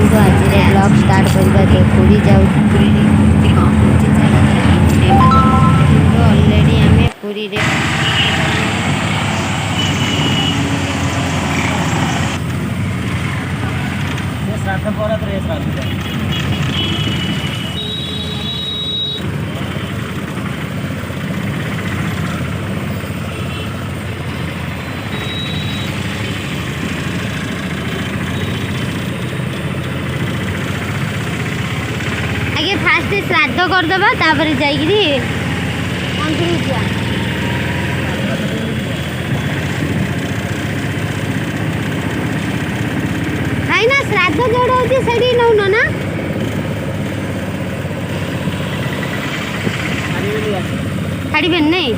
चलतु आज blog start करवा तो पूरी जाऊ ऑलरेडी आम पूरी आगे फास्ट श्राद्ध करदे तापर जाइए खाई ना श्राद्ध जोड़ होती से नौन ना छाड़बे नहीं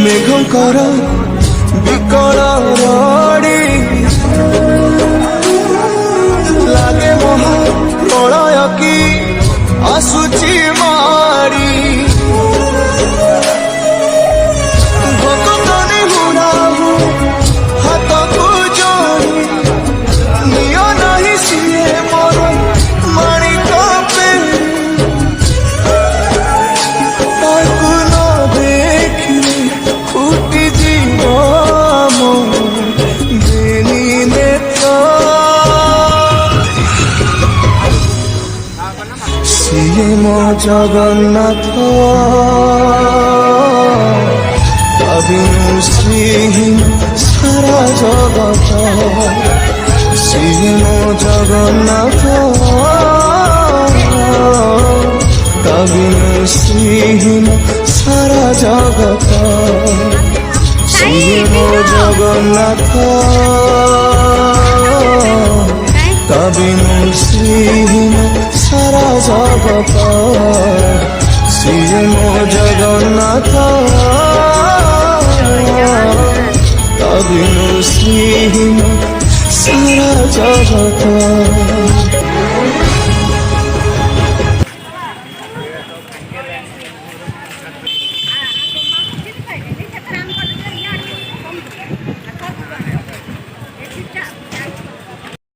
मेघंकर विकल रड़ी लागे महा प्रलय की आसुची मारी भक्तनी हुराहु हाथ को जोड़ी नियो नहीं सिए मोर माणिक पे ताकू न देखी फुटी जीव मो बेनी नेत्र सिए मो जगन्नाथ कविनु श्रीहीन सारा जगत सिए मो जगन्नाथ कविनु श्रीहीन सारा जगत सिए मो जगन्नाथ कविनु श्रीहीन सारा जगत सिए मो जगन्नाथ कविनु श्रीहीन सारा जगत।